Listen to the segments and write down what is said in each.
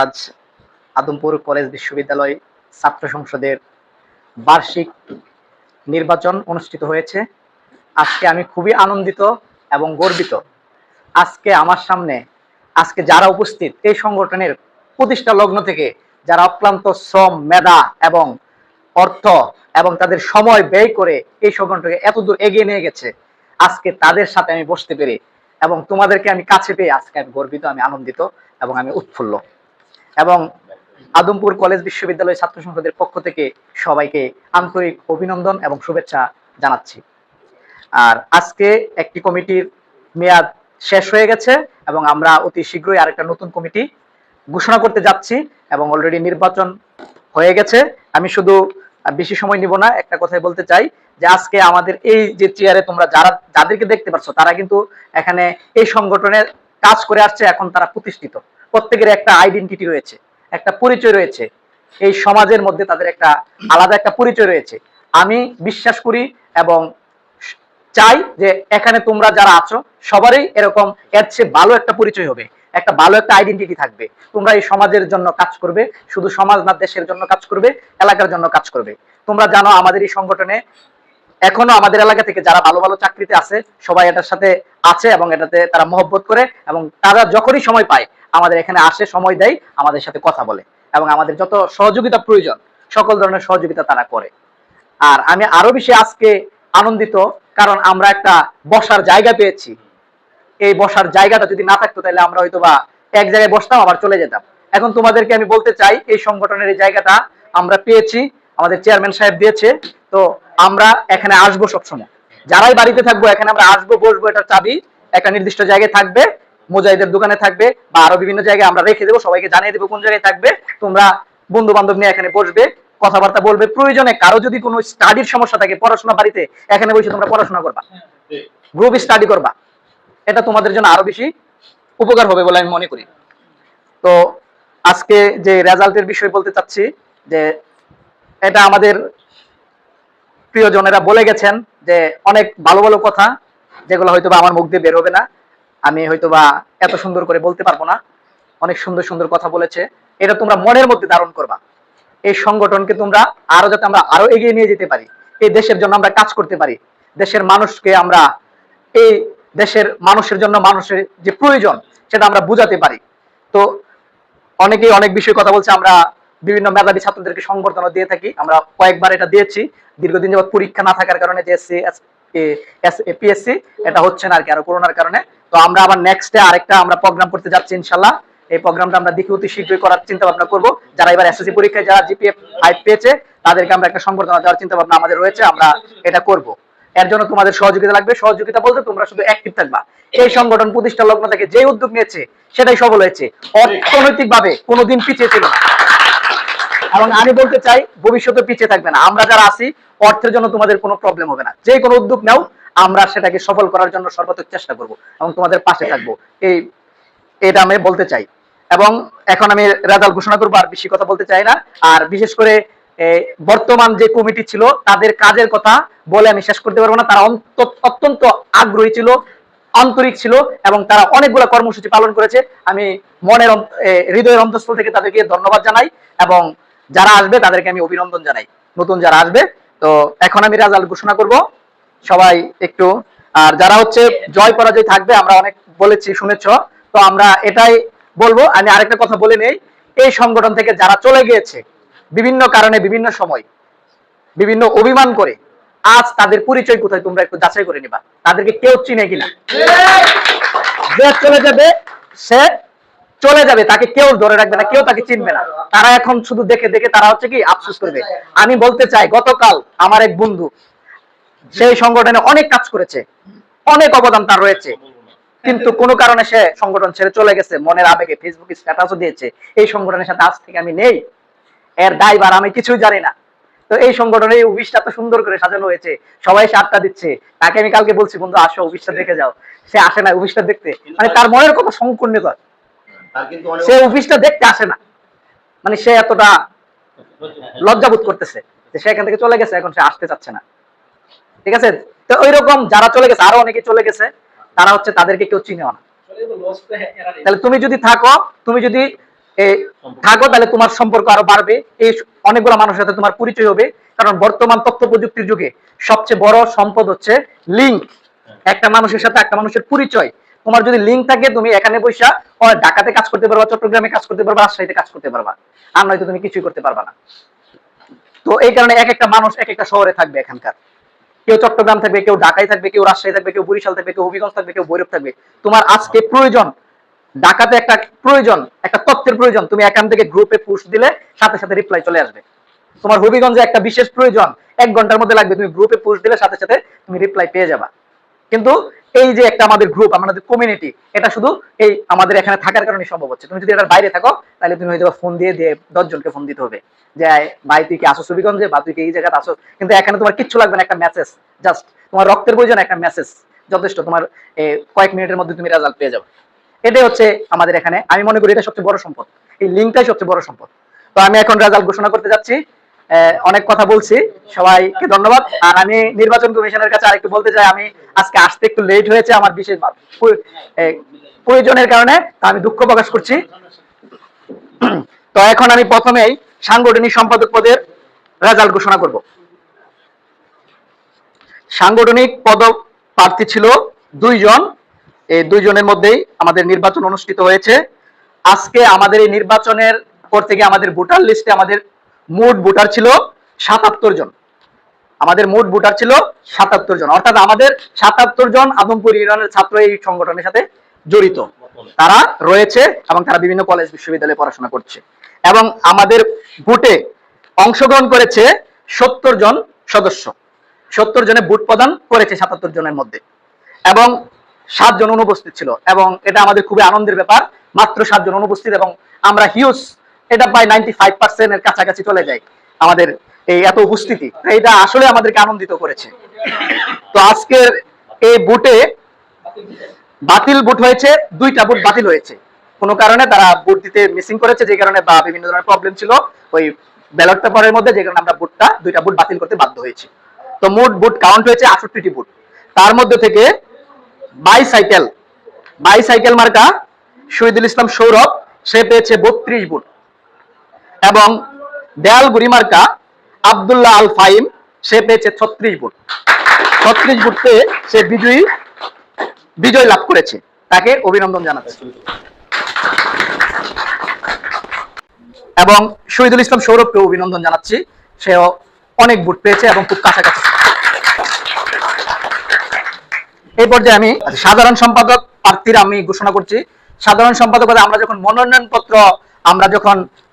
আজ আদমপুর কলেজ বিশ্ববিদ্যালয় ছাত্র সংসদের বার্ষিক নির্বাচন অনুষ্ঠিত হয়েছে। আজকে আমি খুবই আনন্দিত এবং গর্বিত। আজকে আমার সামনে যারা উপস্থিত এই সংগঠনের প্রতিষ্ঠা লগ্ন থেকে যারা অক্লান্ত শ্রম, মেধা এবং অর্থ এবং তাদের সময় ব্যয় করে এই সংগঠনকে এতদূর এগিয়ে নিয়ে গেছে, আজকে তাদের সাথে আমি বসতে পেরে এবং তোমাদেরকে আমি কাছে পেয়ে আজকে আমি গর্বিত, আমি আনন্দিত এবং আমি উৎফুল্ল। এবং আদমপুর কলেজ বিশ্ববিদ্যালয় ছাত্র সংসদের পক্ষ থেকে সবাইকে আন্তরিক অভিনন্দন এবং শুভেচ্ছা জানাচ্ছি। আর আজকে একটি কমিটির মেয়াদ শেষ হয়ে গেছে এবং আমরা অতি শীঘ্রই আরেকটা নতুন কমিটি ঘোষণা করতে যাচ্ছি এবং অলরেডি নির্বাচন হয়ে গেছে। আমি শুধু বেশি সময় নিব না, একটা কথাই বলতে চাই যে আজকে আমাদের এই যে চেয়ারে তোমরা যাদেরকে দেখতে পাচ্ছ তারা কিন্তু এখানে এই সংগঠনের কাজ করে আসছে, এখন তারা প্রতিষ্ঠিত, প্রত্যেকের একটা আইডেন্টিটি রয়েছে, একটা পরিচয় রয়েছে, এই সমাজের মধ্যে তাদের একটা আলাদা একটা পরিচয় রয়েছে। আমি বিশ্বাস করি এবং চাই যে এখানে তোমরা যারা আছো সবারই এরকম এর চেয়ে ভালো একটা পরিচয় হবে, একটা ভালো একটা আইডেন্টিটি থাকবে। তোমরা এই সমাজের জন্য কাজ করবে, শুধু সমাজ না দেশের জন্য কাজ করবে, এলাকার জন্য কাজ করবে। তোমরা জানো আমাদের এই সংগঠনে এখনো আমাদের এলাকা থেকে যারা ভালো ভালো চাকরিতে আছে সবাই এটার সাথে আছে এবং এটাতে তারা মহব্বত করে এবং তারা যখনই সময় পায় আমাদের এখানে আসে, সময় দেয়, আমাদের সাথে কথা বলে এবং আমাদের যত সহযোগিতা প্রয়োজন সকল ধরনের সহযোগিতা তারা করে। আর আমি আরো বেশি আজকে আনন্দিত কারণ আমরা একটা বসার জায়গা পেয়েছি। এই বসার জায়গাটা যদি না থাকতো তাহলে আমরা হয়তো বা এক জায়গায় বসতাম আবার চলে যেতাম। এখন তোমাদেরকে আমি বলতে চাই এই সংগঠনের এই জায়গাটা আমরা পেয়েছি, আমাদের চেয়ারম্যান সাহেব দিয়েছে, তো আমরা এখানে আসবো সবসময়, যারাই বাড়িতে থাকবো এখানে আমরা আসবো, বসবো। এটার চাবি একটা নির্দিষ্ট জায়গায় থাকবে, মুজাহিদের দোকানে থাকবে বা আরো বিভিন্ন জায়গায় আমরা রেখে দেবো, সবাইকে জানিয়ে দেবো কোন জায়গায় থাকবে। তোমরা বন্ধু বান্ধব নিয়ে এখানে বসবে, কথাবার্তা বলবে, প্রয়োজনে কারো যদি কোনো স্টাডির সমস্যা থাকে, পড়াশোনা বাড়িতে এখানে বসে তোমরা পড়াশোনা করবা, গ্রুপ স্টাডি করবা, এটা তোমাদের জন্য আরো বেশি উপকার হবে বলে আমি মনে করি। তো আজকে যে রেজাল্টের বিষয় বলতে চাচ্ছি যে এটা আমাদের প্রিয়জনেরা বলে গেছেন যে অনেক ভালো ভালো কথা যেগুলো হয়তো বা আমার মুখ দিয়ে বের হবে না, আমি হয়তো বা এত সুন্দর করে বলতে পারবো না। অনেক সুন্দর সুন্দর কথা বলেছে, এটা তোমরা মনের মধ্যে ধারণ করবা। এই সংগঠনকে তোমরা আরো যাতে আমরা আরো এগিয়ে নিয়ে যেতে পারি, এই দেশের জন্য আমরা কাজ করতে পারি, দেশের মানুষকে আমরা এই দেশের মানুষের জন্য মানুষের যে প্রয়োজন সেটা আমরা বুঝাতে পারি। তো অনেকেই অনেক বিষয়ে কথা বলছে, আমরা বিভিন্ন মেধাবী ছাত্রদেরকে সংবর্ধনা দিয়ে থাকি, আমরা কয়েকবার এটা দিয়েছি। দীর্ঘদিন যাবত পরীক্ষা না থাকার কারণে যে পিএসসি এটা হচ্ছে না আর কি, আরো করোনার কারণে। তো আমরা আবার নেক্সটে আরেকটা আমরা প্রোগ্রাম করতে যাচ্ছি ইনশাল্লাহ। এই প্রোগ্রামটা আমরা দেখি অতি শীঘ্রই করার চিন্তা ভাবনা করবো। যারা এবার এসএসসি পরীক্ষায় যারা জিপিএ 5 পেয়েছে তাদেরকে আমরা একটা সংবর্ধনা দেওয়ার চিন্তা ভাবনা আমাদের রয়েছে, আমরা এটা করব। এর জন্য তোমাদের সহযোগিতা লাগবে। সহযোগিতা বলতে তোমরা শুধু অ্যাক্টিভ থাকবা। এই সংগঠন প্রতিষ্ঠা লগ্ন থেকে যে উদ্যোগ নিয়েছে সেটাই সফল হয়েছে, অর্থনৈতিক ভাবে কোনোদিন পিছিয়ে ছিল না এবং আমি বলতে চাই ভবিষ্যতে পিছিয়ে থাকবে না। আমরা যারা আছি অর্থের জন্য তোমাদের কোনো প্রবলেম হবে না, যে কোনো উদ্যোগ নাও আমরা সেটাকে সফল করার জন্য সর্বাত্মক চেষ্টা করব এবং তোমাদের পাশে থাকবো, এটা আমি বলতে চাই। এবং এখন আমি রেজাল্ট ঘোষণা করবো, আর বেশি কথা বলতে চাই না। আর বিশেষ করে বর্তমান যে কমিটি ছিল তাদের কাজের কথা বলে আমি শেষ করতে পারবো না। তারা অত্যন্ত আগ্রহী ছিল, আন্তরিক ছিল এবং তারা অনেকগুলো কর্মসূচি পালন করেছে। আমি মনের হৃদয়ের অন্তঃস্থল থেকে তাদেরকে ধন্যবাদ জানাই এবং যারা আসবে তাদেরকে আমি অভিনন্দন জানাই, নতুন যারা আসবে। তো এখন আমি রেজাল্ট ঘোষণা করব, সবাই একটু। আর যারা হচ্ছে জয় পরাজয় থাকবে আমরা অনেক বলেছি, শুনেছ, তো আমরা এটাই বলবো। আমি আরেকটা কথা বলে নেই, এই সংগঠন থেকে যারা চলে গিয়েছে বিভিন্ন কারণে, বিভিন্ন সময়, বিভিন্ন অভিমান করে, আজ তাদের পরিচয় কোথায় তোমরা একটু যাচাই করে নিবা, তাদেরকে কেউ চিনে কিনা। যে চলে যাবে সে চলে যাবে, তাকে কেউ ধরে রাখবে না, কেউ তাকে চিনবে না। তারা এখন শুধু দেখে দেখে তারা হচ্ছে কি আফসোস করবে। আমি বলতে চাই গতকাল আমার এক বন্ধু সেই সংগঠনে অনেক কাজ করেছে, অনেক অবদান তার রয়েছে, কিন্তু কোনো কারণে সে সংগঠন ছেড়ে চলে গেছে, মনের আবেগে ফেসবুকে স্ট্যাটাসও দিয়েছে এই সংগঠনের সাথে আজ থেকে আমি নেই, এর দায়ভার আমি কিছুই জানি না। তো এই সংগঠনের অফিসটা তো সুন্দর করে সাজানো হয়েছে, সবাই এসে আড্ডা দিচ্ছে। তাকে আমি কালকে বলছি বন্ধু আসো অফিসটা দেখে যাও, সে আসে না অফিসটা দেখতে, মানে তার মনের কত সংকীর্ণতা, সে অফিসটা দেখতে আসে না, মানে সে এতটা লজ্জাবোধ করতেছে যে সে এখান থেকে চলে গেছে, এখন সে আসতে চাচ্ছে না। ঠিক আছে, তো ওই রকম যারা চলে গেছে, আরো অনেকে চলে গেছে, তারা হচ্ছে তাদেরকে কেউ চিনেও না। তাহলে তুমি যদি থাকো, তুমি যদি এই থাকো, তাহলে তোমার সম্পর্ক আরো বাড়বে, এই অনেকগুলো মানুষের সাথে তোমার পরিচয় হবে। কারণ বর্তমান তথ্য প্রযুক্তির যুগে সবচেয়ে বড় সম্পদ হচ্ছে লিঙ্ক, একটা মানুষের সাথে একটা মানুষের পরিচয়। তোমার যদি লিঙ্ক থাকে, তুমি এখানে বসা ঢাকাতে কাজ করতে পারবা, চট্টগ্রামে কাজ করতে পারবা, রাজশাহীতে কাজ করতে পারবা, আর নয়তো তুমি কিছুই করতে পারবা না। তো এই কারণে এক একটা মানুষ এক একটা শহরে থাকবে এখানকার, কেউ চট্টগ্রাম থাকবে, কেউ ঢাকায় থাকবে, কেউ রাজশাহী থাকবে, কেউ বরিশাল থাকবে, কেউ হবিগঞ্জ থাকবে, কেউ ভৈরব থাকবে। তোমার আজকে প্রয়োজন ঢাকাতে একটা প্রয়োজন, একটা তথ্যের প্রয়োজন, তুমি এখান থেকে গ্রুপে পুশ দিলে সাথে সাথে রিপ্লাই চলে আসবে। তোমার হবিগঞ্জে একটা বিশেষ প্রয়োজন, 1 ঘন্টার মধ্যে লাগবে, তুমি গ্রুপে পুশ দিলে সাথে সাথে তুমি রিপ্লাই পেয়ে যাবা। কিন্তু এই যে একটা আমাদের গ্রুপ, আমাদের কমিউনিটি, এটা শুধু এই আমাদের এখানে থাকার কারণে সম্ভব হচ্ছে। তুমি যদি এটার বাইরে থাকো, তাহলে তুমি হয়তো ফোন দিয়ে 10 জনকে ফোন দিতে হবে যে ভাই তুই কি আসো হবিগঞ্জে, বা তুই কি এই জায়গাতে আসো। কিন্তু এখানে তোমার কিচ্ছু লাগবে না, একটা মেসেজ, জাস্ট তোমার রক্তের প্রয়োজন, একটা মেসেজ যথেষ্ট, তোমার কয়েক মিনিটের মধ্যে তুমি রেজাল্ট পেয়ে যাবে। এটাই হচ্ছে আমাদের এখানে, আমি মনে করি এটা সবচেয়ে বড় সম্পদ, এই লিঙ্কটাই সবচেয়ে বড় সম্পদ। তো আমি এখন রেজাল্ট ঘোষণা করতে যাচ্ছি। অনেক কথা বলছি, সবাইকে ধন্যবাদ। আর আমি নির্বাচন কমিশনের কাছে আরেকটু বলতে চাই, আমি আজকে আসতে একটু লেট হয়েছে আমার বিশেষ প্রয়োজনের কারণে, আমি দুঃখ প্রকাশ করছি। তো এখন আমি প্রথমেই সাংগঠনিক সম্পাদক পদের রেজাল্ট ঘোষণা করব। সাংগঠনিক পদ প্রার্থী ছিল 2 জন, এই 2 জনের মধ্যেই আমাদের নির্বাচন অনুষ্ঠিত হয়েছে। আজকে আমাদের এই নির্বাচনের পর থেকে আমাদের ভোটার লিস্টে আমাদের মোট ভোটার ছিল 77 জন। আমাদের মোট ভোটার ছিল 77 জন, অর্থাৎ আমাদের 77 জন আদমপুর ইউনিয়নের ছাত্র এই সংগঠনের সাথে জড়িত, তারা রয়েছে এবং তারা বিভিন্ন কলেজ বিশ্ববিদ্যালয়ে পড়াশোনা করছে। এবং আমাদের ভোটে অংশগ্রহণ করেছে 70 জন সদস্য, 70 জনে ভোট প্রদান করেছে 77 জনের মধ্যে, এবং 7 জন অনুপস্থিত ছিল। এবং এটা আমাদের খুবই আনন্দের ব্যাপার, মাত্র 7 জন অনুপস্থিত, এবং আমরা হিউজ, এটা প্রায় 95% এর কাছাকাছি চলে যায় আমাদের এই এত উপস্থিতি। এটা আসলে আমাদেরকে আনন্দিত করেছে। তো আজকের এই ভোটে বাতিল ভোট হয়েছে, 2টা ভোট বাতিল হয়েছে, কোনো কারণে তারা ভোট দিতে মিসিং করেছে, যে কারণে বা বিভিন্ন ধরনের প্রবলেম ছিল ওই ব্যালট পেপারের মধ্যে, যে কারণে আমরা 2টা ভোট বাতিল করতে বাধ্য হয়েছি। তো মোট ভোট কাউন্ট হয়েছে 68টি ভোট। তার মধ্যে থেকে বাইসাইকেল মার্কা শহীদুল ইসলাম সৌরভ, সে পেয়েছে 32 ভোট, এবং দেয়ালগুড়ি মার্কা আব্দুল্লাহ আল ফাহিম, সে পেয়েছে 36 ভোট। 36 ভোট পেয়ে সে বিজয় লাভ করেছে, তাকে অভিনন্দন জানাচ্ছি। এবং শহীদুল ইসলাম সৌরভকে অভিনন্দন জানাচ্ছি, সেও অনেক ভোট পেয়েছে এবং খুব কাছাকাছি। এই পর্যায়ে আমি সাধারণ সম্পাদক প্রার্থীর আমি ঘোষণা করছি। সাধারণ সম্পাদক পদে আমরা যখন মনোনয়ন পত্র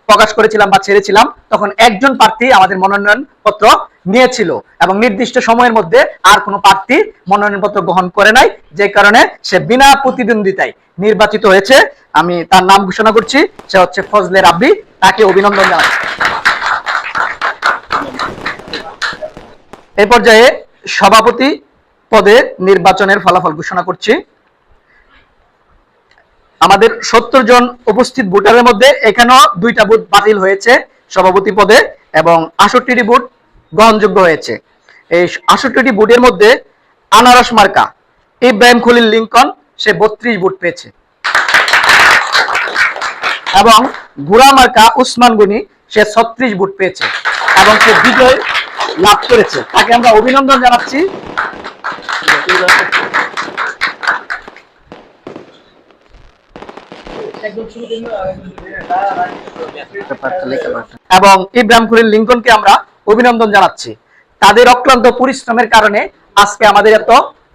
প্রকাশ করেছিলাম বা ছেড়েছিলাম, তখন একজন প্রার্থী আমাদের মনোনয়ন পত্র নিয়েছিল, এবং নির্দিষ্ট সময়ের মধ্যে আর কোনো প্রার্থী মনোনয়ন পত্র গ্রহণ করে নাই, যে কারণে সে বিনা প্রতিদ্বন্দ্বিতায় নির্বাচিত হয়েছে। আমি তার নাম ঘোষণা করছি, সে হচ্ছে ফজলে রাব্বি, তাকে অভিনন্দন জানাচ্ছি। এই পর্যায়ে সভাপতি পদে নির্বাচনের ফলাফল ঘোষণা করছি। আমাদের 70 জন উপস্থিত ভোটারের মধ্যে এখানেও 2টা ভোট বাতিল হয়েছে সভাপতি পদে, এবং 68টি ভোট গ্রহণযোগ্য হয়েছে। এই 68টি ভোটের মধ্যে আনারস মার্কা ইব্রাহিম খলিল লিঙ্কন, সে 32 ভোট পেয়েছে, এবং ঘোড়া মার্কা উসমান গনি, সে 36 ভোট পেয়েছে, এবং সে বিজয় লাভ করেছে, তাকে আমরা অভিনন্দন জানাচ্ছি। এবং ইব্রাহিম খলিল লিঙ্কনকে আমরা অভিনন্দন জানাচ্ছি। তাদের অক্লান্ত পরিশ্রমের কারণে আজকে আমাদের এত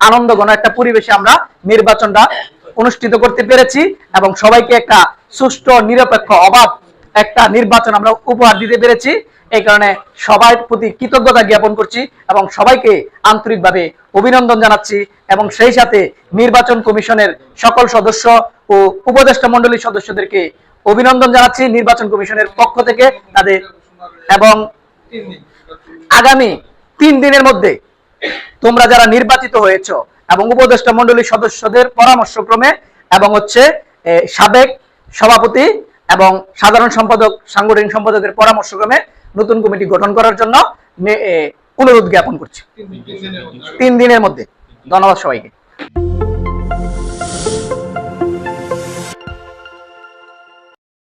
আনন্দঘন একটা পরিবেশে আমরা নির্বাচনটা অনুষ্ঠিত করতে পেরেছি, এবং সবাইকে একটা সুষ্ঠু, নিরপেক্ষ, অবাধ একটা নির্বাচন আমরা উপহার দিতে পেরেছি। এই কারণে সবার প্রতি কৃতজ্ঞতা জ্ঞাপন করছি এবং সবাইকে আন্তরিকভাবে অভিনন্দন জানাচ্ছি, এবং সেই সাথে নির্বাচন কমিশনের সকল সদস্য ও উপদেষ্টা মণ্ডলীর সদস্যদেরকে অভিনন্দন জানাচ্ছি নির্বাচন কমিশনের পক্ষ থেকে তাদের। এবং আগামী 3 দিনের মধ্যে তোমরা যারা নির্বাচিত হয়েছো এবং উপদেষ্টা মণ্ডলীর সদস্যদের পরামর্শক্রমে এবং হচ্ছে সাবেক সভাপতি এবং সাধারণ সম্পাদক, সাংগঠনিক সম্পাদকের পরামর্শক্রমে নতুন কমিটি গঠন করার জন্য অনুরোধ জ্ঞাপন করছি 3 দিনের মধ্যে। ধন্যবাদ সবাইকে।